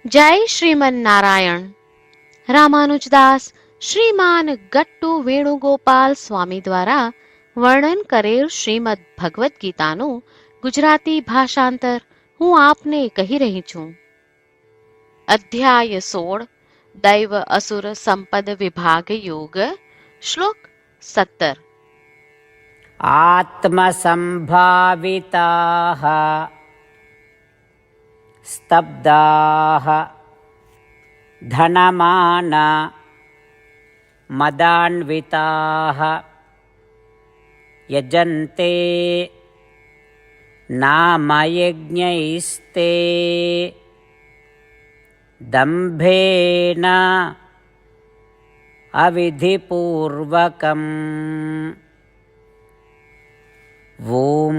જય શ્રીમન નારાયણ. રામાનુજદાસ શ્રીમાન ગટ્ટુ વેણુગોપાલ સ્વામી દ્વારા વર્ણન કરેલ શ્રીમદ ભગવદ્ ગીતાનું ગુજરાતી ભાષાંતર હું આપને કહી રહી છું. અધ્યાય 16 દૈવ અસુર સંપદ વિભાગ યોગ. શ્લોક 17. આત્મસંભાવિતાઃ સ્તબ્ધાઃ ધનમાન મદાન્વિતાઃ યજન્તે નામયજ્ઞૈસ્તે દંભેન અવિધિપૂર્વકમ. ઓમ.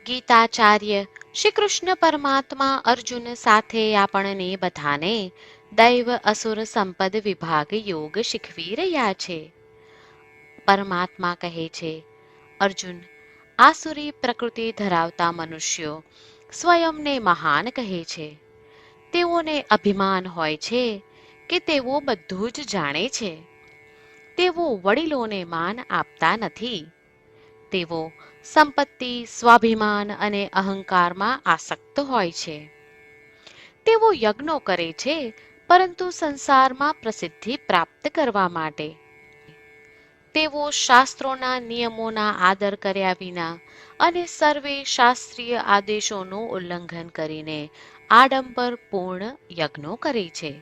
ગીતાચાર્ય શ્રી કૃષ્ણ પરમાત્મા અર્જુન સાથે આપણને બધાને દૈવ અસુર સંપદ વિભાગ યોગ શીખવી રહ્યા છે. પરમાત્મા કહે છે, અર્જુન, આસુરી પ્રકૃતિ ધરાવતા મનુષ્યો સ્વયંને મહાન કહે છે. તેઓને અભિમાન હોય છે કે તેઓ બધું જ જાણે છે. તેઓ વડીલોને માન આપતા નથી. તેઓ સંપત્તિ, સ્વાભિમાન અને અહંકારમાં આસક્ત હોય છે. તેઓ યજ્ઞો કરે છે, પરંતુ સંસારમાં પ્રસિદ્ધિ પ્રાપ્ત કરવા માટે. તેઓ શાસ્ત્રોના નિયમોના આદર કર્યા વિના અને સર્વે શાસ્ત્રીય આદેશોનું ઉલ્લંઘન કરીને આડંબરપૂર્ણ યજ્ઞો કરે છે.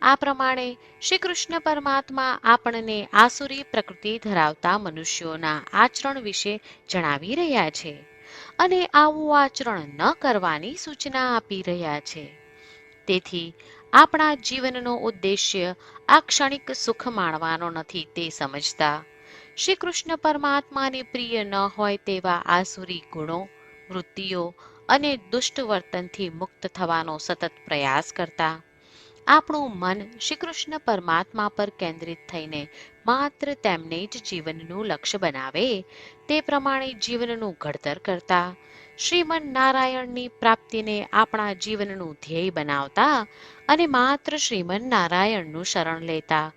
આ પ્રમાણે શ્રી કૃષ્ણ પરમાત્મા આપણને આસુરી પ્રકૃતિ ધરાવતા મનુષ્યોના આચરણ વિશે જણાવી રહ્યા છે અને આવું આચરણ ન કરવાની સૂચના આપી રહ્યા છે. તેથી આપણા જીવનનો ઉદ્દેશ્ય આ ક્ષણિક સુખ માણવાનો નથી તે સમજતા શ્રી કૃષ્ણ પરમાત્માને પ્રિય ન હોય તેવા આસુરી ગુણો, વૃત્તિઓ અને દુષ્ટ વર્તનથી મુક્ત થવાનો સતત પ્રયાસ કરતા આપણું મન શ્રી કૃષ્ણ પરમાત્મા પર કેન્દ્રિત થઈને માત્ર તેમને જ જીવનનું લક્ષ્ય બનાવે તે પ્રમાણે જીવનનું ઘડતર કરતા શ્રીમન નારાયણની પ્રાપ્તિને આપણા જીવનનું ધ્યેય બનાવતા અને માત્ર શ્રીમન નારાયણનું શરણ લેતા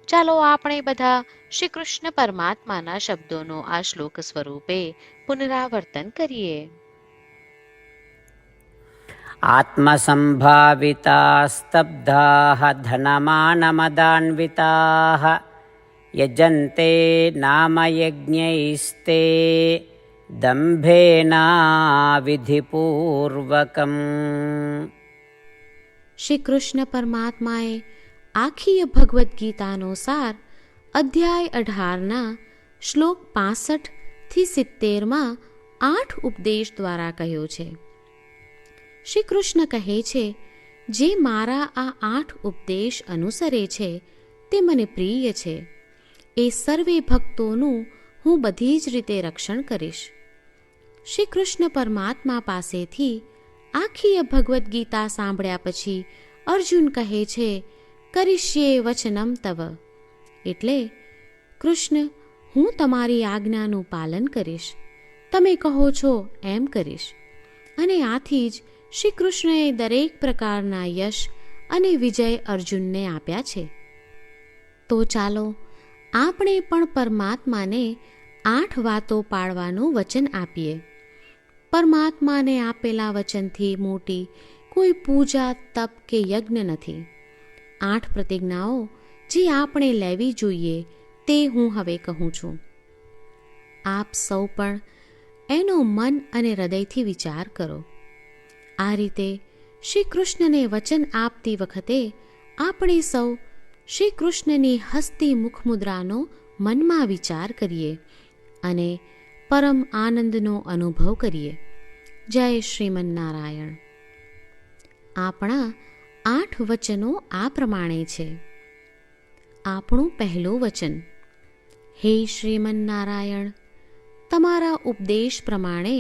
ચાલો આપણે બધા શ્રી કૃષ્ણ પરમાત્માના શબ્દોનું આ શ્લોક સ્વરૂપે પુનરાવર્તન કરીએ. આત્મસંભાવિતા સ્તબ્ધાઃ ધનમાનમદાન્વિતાઃ યજન્તે નામયજ્ઞૈસ્તે દંભેનાવિધિપૂર્વકમ. શ્રી કૃષ્ણ પરમાત્માએ આખી ભગવદ્ ગીતાનો સાર અધ્યાય 18ના શ્લોક 65 થી 70માં 8 ઉપદેશ દ્વારા કહ્યો છે. શ્રી કૃષ્ણ કહે છે, જે મારા આ 8 ઉપદેશ અનુસરે છે તે મને પ્રિય છે. એ સર્વે ભક્તોનું હું બધી જ રીતે રક્ષણ કરીશ. શ્રી કૃષ્ણ પરમાત્મા પાસેથી આખી ભગવદ્ ગીતા સાંભળ્યા પછી અર્જુન કહે છે, કરીશ્યે વચનમ તવ. એટલે, કૃષ્ણ, હું તમારી આજ્ઞાનું પાલન કરીશ. તમે કહો છો એમ કરીશ. અને આથી જ શ્રી કૃષ્ણએ દરેક પ્રકારના યશ અને વિજય અર્જુનને આપ્યા છે. તો ચાલો આપણે પણ પરમાત્માને 8 વાતો પાળવાનું વચન આપીએ. પરમાત્માને આપેલા વચનથી મોટી કોઈ પૂજા, તપ કે યજ્ઞ નથી. 8 પ્રતિજ્ઞાઓ જે આપણે લેવી જોઈએ તે હું હવે કહું છું. આપ સૌ પણ એનો મન અને હૃદયથી વિચાર કરો. આ રીતે શ્રી કૃષ્ણને વચન આપતી વખતે આપણે સૌ શ્રી કૃષ્ણની હસતી મુખમુદ્રાનો મનમાં વિચાર કરીએ અને પરમ આનંદનો અનુભવ કરીએ. જય શ્રીમન નારાયણ. આપણા 8 વચનો આ પ્રમાણે છે. આપણું પહેલું વચન, હે શ્રીમન નારાયણ, તમારા ઉપદેશ પ્રમાણે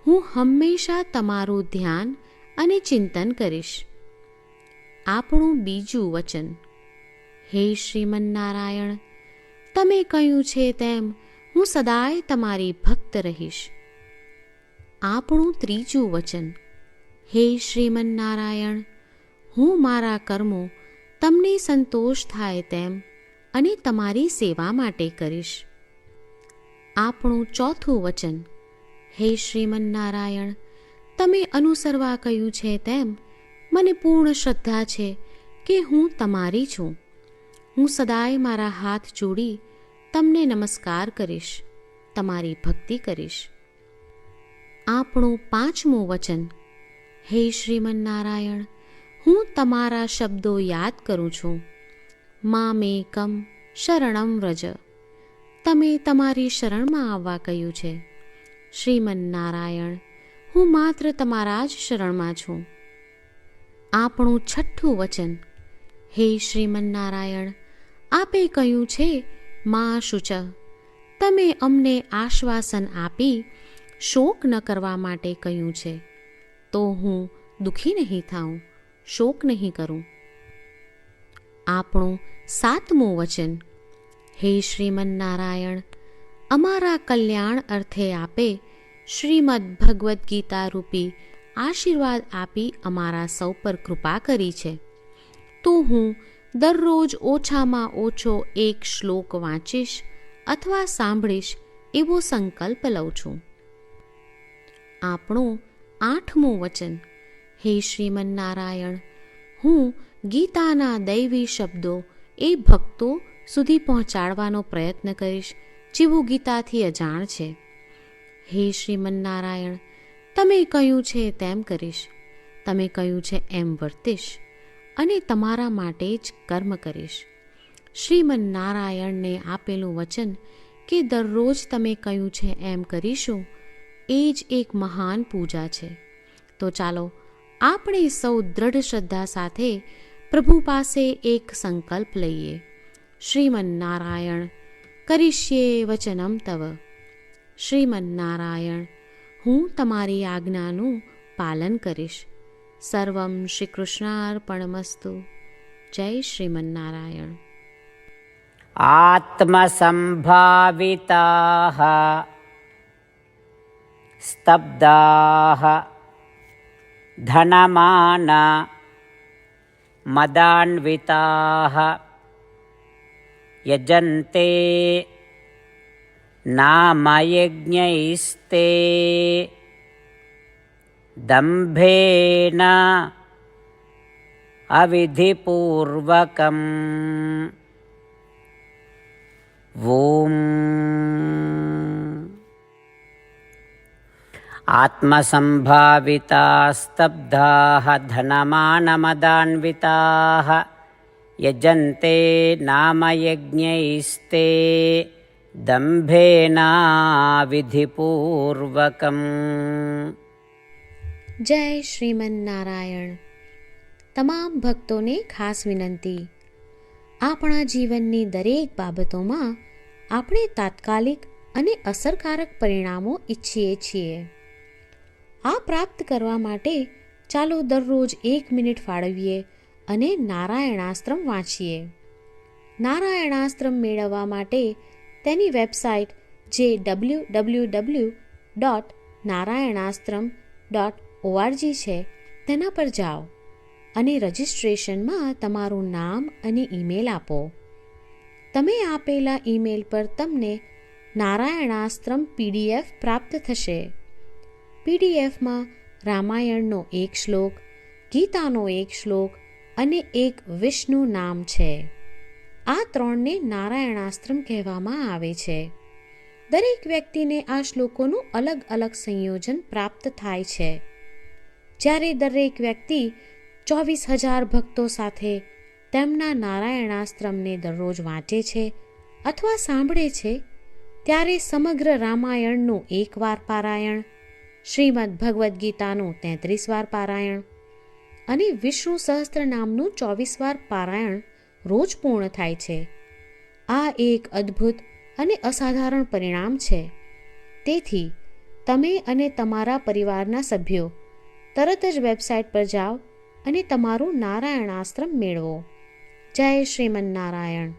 હું હંમેશા તમારું ધ્યાન અને ચિંતન કરીશ. આપણું બીજું વચન, હે શ્રીમન નારાયણ, તમે કહ્યું છે તેમ હું સદાય તમારી ભક્ત રહીશ. આપણું ત્રીજું વચન, હે શ્રીમન્નારાયણ, હું મારા કર્મો તમને સંતોષ થાય તેમ અને તમારી સેવા માટે કરીશ. આપણું ચોથું વચન. હે શ્રીમન્નારાયણ, તમે અનુસરવા કહ્યું છે તેમ મને પૂર્ણ શ્રદ્ધા છે કે હું તમારી છું. હું સદાય મારા હાથ જોડી તમને નમસ્કાર કરીશ, તમારી ભક્તિ કરીશ. આપણું પાંચમું વચન. હે શ્રીમન્નારાયણ, હું તમારા શબ્દો યાદ કરું છું. મામેકમ શરણમ વ્રજ. તમે તમારી શરણમાં આવવા કહ્યું છે. શ્રીમન્નારાયણ, હું માત્ર તમારા જ શરણમાં છું. આપણું છઠ્ઠું વચન. હે શ્રીમન્નારાયણ, આપે કહ્યું છે મા શુચ. તમે અમને આશ્વાસન આપી શોક ન કરવા માટે કહ્યું છે, તો હું દુઃખી નહીં થાઉં, શોક નહીં કરું. આપણું સાતમું વચન. હે શ્રીમન્નારાયણ, અમારા કલ્યાણ અર્થે આપે શ્રીમદ્ ભગવદ્ ગીતા રૂપી આશીર્વાદ આપી અમારા સૌ પર કૃપા કરી છે, તો હું દરરોજ ઓછામાં ઓછો એક શ્લોક વાંચીશ અથવા સાંભળીશ એવો સંકલ્પ લઉં છું. આપણું આઠમું વચન. હે શ્રીમન્નારાયણ, હું ગીતાના દૈવી શબ્દો એ ભક્તો સુધી પહોંચાડવાનો પ્રયત્ન કરીશ જેઓ ગીતાથી અજાણ છે. હે શ્રીમન્નારાયણ, તમે કહ્યું છે તેમ કરીશ, તમે કહ્યું છે એમ વર્તીશ અને તમારા માટે જ કર્મ કરીશ. શ્રીમન્નારાયણને આપેલું વચન કે દરરોજ તમે કહ્યું છે એમ કરીશું, એ જ એક મહાન પૂજા છે. તો ચાલો આપણે સૌ દ્રઢ શ્રદ્ધા સાથે પ્રભુ પાસે એક સંકલ્પ લઈએ. શ્રીમન્નારાયણ, કરીશ્યે વચનમ તવ. શ્રીમન્નારાયણ, હું તમારી આજ્ઞાનું પાલન કરીશ. સર્વમ શ્રી કૃષ્ણાર્પણમસ્તુ. જય શ્રીમન્નારાયણ. આત્મસંભાવિતાઃ સ્તબ્ધાઃ ધનમાન મદાન્વિતાઃ યજન્તે નામયજ્ઞૈસ્તે દંભેન અવિધિપૂર્વકમ. ઓમ. આત્મસંભાવિતા સ્તબ્ધાઃ ધનમાનમદાન્વિતાઃ યજન્તે નામયજ્ઞૈસ્તે દંભેના વિધિપૂર્વકમ. જય શ્રીમન્નારાયણ. તમામ ભક્તોને ખાસ વિનંતી. આપણા જીવનની દરેક બાબતોમાં આપણે તાત્કાલિક અને અસરકારક પરિણામો ઈચ્છીએ છીએ. આ પ્રાપ્ત કરવા માટે ચાલો દરરોજ 1 મિનિટ ફાળવીએ અને નારાયણાસ્ત્રમ વાંચીએ. નારાયણાસ્ત્રમ મેળવવા માટે તેની વેબસાઇટ જે www.narayanaastram.org છે તેના પર જાઓ અને રજિસ્ટ્રેશનમાં તમારું નામ અને ઈમેલ આપો. તમે આપેલા ઈમેલ પર તમને નારાયણાસ્ત્રમ PDF પ્રાપ્ત થશે. PDFમાં રામાયણનો 1 શ્લોક, ગીતાનો 1 શ્લોક અને એક વિષ્ણુ નામ છે. આ 3ને નારાયણાસ્ત્રમ કહેવામાં આવે છે. દરેક વ્યક્તિને આ શ્લોકોનું અલગ અલગ સંયોજન પ્રાપ્ત થાય છે. જ્યારે દરેક વ્યક્તિ 24,000 ભક્તો સાથે તેમના નારાયણાસ્ત્રમને દરરોજ વાંચે છે અથવા સાંભળે છે, ત્યારે સમગ્ર રામાયણનું 1 વાર પારાયણ, શ્રીમદ્ ભગવદ્ ગીતાનું 33 વાર પારાયણ અને વિષ્ણુ સહસ્ત્ર નામનું 24 વાર પારાયણ રોજ પૂર્ણ થાય છે. આ એક અદ્ભુત અને અસાધારણ પરિણામ છે. તેથી તમે અને તમારા પરિવારના સભ્યો તરત જ વેબસાઇટ પર જાઓ અને તમારું નારાયણાસ્ત્રમ મેળવો. જય શ્રીમન્નારાયણ.